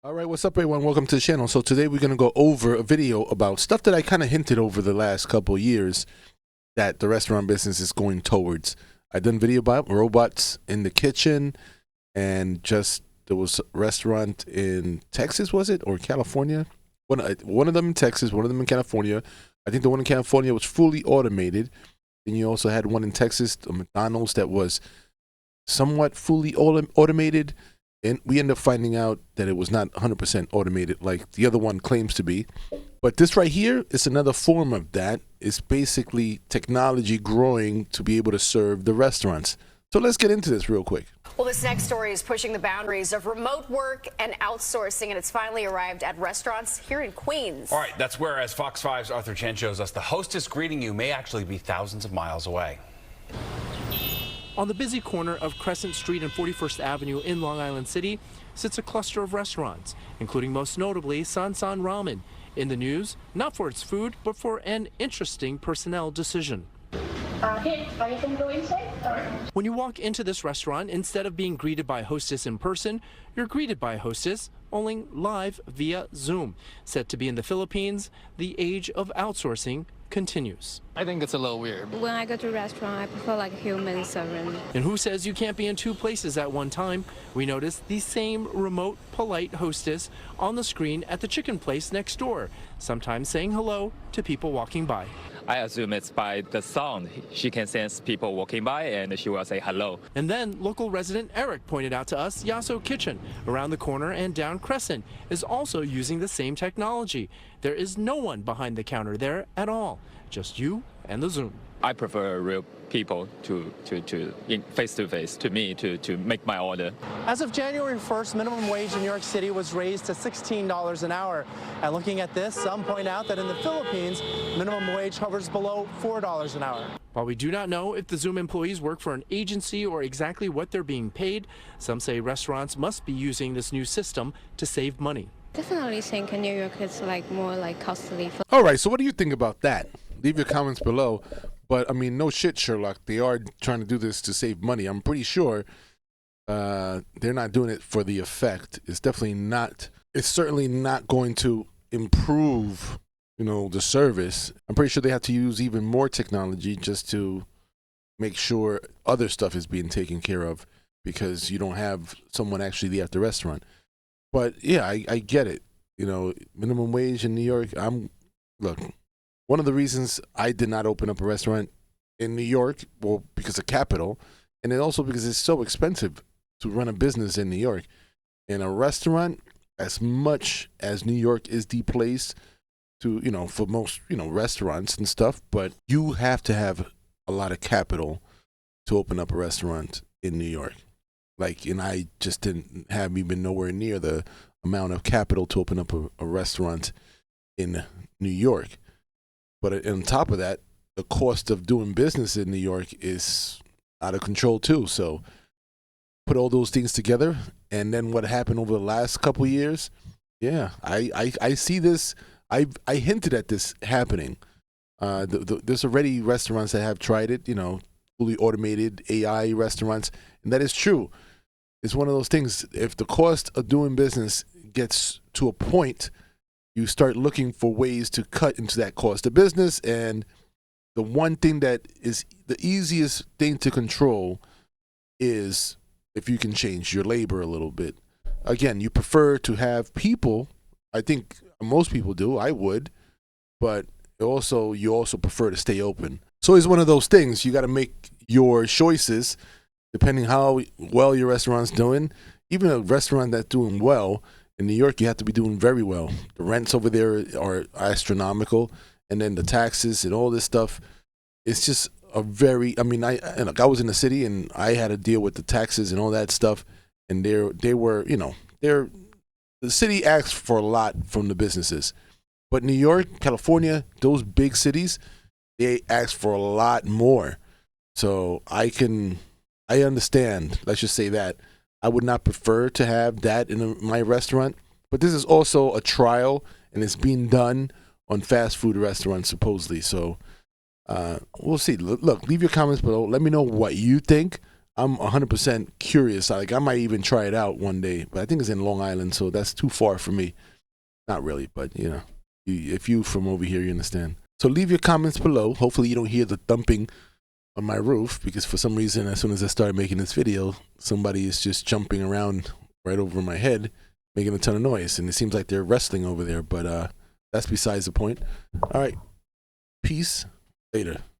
All right, what's up, everyone? Welcome to the channel. So today we're going to go over a video about stuff that I kind of hinted over the last couple years that the restaurant business is going towards. I done video about robots in the kitchen, and just there was a restaurant in Texas, was it, or California? One of them in Texas, one of them in California. I think the one in California was fully automated. And you also had one in Texas, a McDonald's, that was somewhat fully automated. And we end up finding out that it was not 100% automated like the other one claims to be. But this right here is another form of that. It's basically technology growing to be able to serve the restaurants. So let's get into this real quick. Well, this next story is pushing the boundaries of remote work and outsourcing, and it's finally arrived at restaurants here in Queens. All right, that's where, as Fox 5's Arthur Chen shows us, the hostess greeting you may actually be thousands of miles away. On the busy corner of Crescent Street and 41st Avenue in Long Island City sits a cluster of restaurants, including most notably San San Ramen. In the news, not for its food, but for an interesting personnel decision. Hey, are you going to go inside? When you walk into this restaurant, instead of being greeted by a hostess in person, you're greeted by a hostess only live via Zoom. Set to be in the Philippines, the age of outsourcing continues. I think it's a little weird. When I go to a restaurant, I prefer like human serving. And who says you can't be in two places at one time? We noticed the same remote, polite hostess on the screen at the chicken place next door, sometimes saying hello to people walking by. I assume it's by the sound. She can sense people walking by and she will say hello. And then local resident Eric pointed out to us Yasso Kitchen around the corner and down Crescent is also using the same technology. There is no one behind the counter there at all, just you and the Zoom. I prefer real people to face to face to me to make my order. As of January 1st, minimum wage in New York City was raised to $16 an hour. And looking at this, some point out that in the Philippines, minimum wage hovers below $4 an hour. While we do not know if the Zoom employees work for an agency or exactly what they're being paid, some say restaurants must be using this new system to save money. Definitely think in New York it's like more like costly. All right, so what do you think about that? Leave your comments below. But, I mean, no shit, Sherlock. They are trying to do this to save money. I'm pretty sure they're not doing it for the effect. It's definitely not. It's certainly not going to improve, the service. I'm pretty sure they have to use even more technology just to make sure other stuff is being taken care of because you don't have someone actually at the restaurant. But, yeah, I get it. Minimum wage in New York, look. One of the reasons I did not open up a restaurant in New York, well, because of capital, and then also because it's so expensive to run a business in New York. And a restaurant, as much as New York is the place to, for most, restaurants and stuff, but you have to have a lot of capital to open up a restaurant in New York. And I just didn't have even nowhere near the amount of capital to open up a restaurant in New York. But on top of that, the cost of doing business in New York is out of control too. So put all those things together, and then what happened over the last couple of years, yeah, I see this. I hinted at this happening. There's already restaurants that have tried it, fully automated AI restaurants, and that is true. It's one of those things. If the cost of doing business gets to a point, you start looking for ways to cut into that cost of business. And the one thing that is the easiest thing to control is if you can change your labor a little bit. Again, you prefer to have people. I think most people do. I would. But you also prefer to stay open. So it's one of those things. You got to make your choices depending how well your restaurant's doing. Even a restaurant that's doing well, in New York, you have to be doing very well. The rents over there are astronomical, and then the taxes and all this stuff. It's just I was in the city, and I had to deal with the taxes and all that stuff, and the city asks for a lot from the businesses. But New York, California, those big cities, they ask for a lot more. So I understand, let's just say that. I would not prefer to have that in my restaurant, but this is also a trial, and it's being done on fast food restaurants supposedly. So we'll see. Look, leave your comments below. Let me know what you think. I'm 100% curious. Like, I might even try it out one day, but I think it's in Long Island, so that's too far for me. Not really, but you know, if you from over here, you understand. So leave your comments below. Hopefully you don't hear the thumping on my roof, because for some reason, as soon as I started making this video, somebody is just jumping around right over my head, making a ton of noise, and it seems like they're wrestling over there, but that's besides the point. All right, peace, later.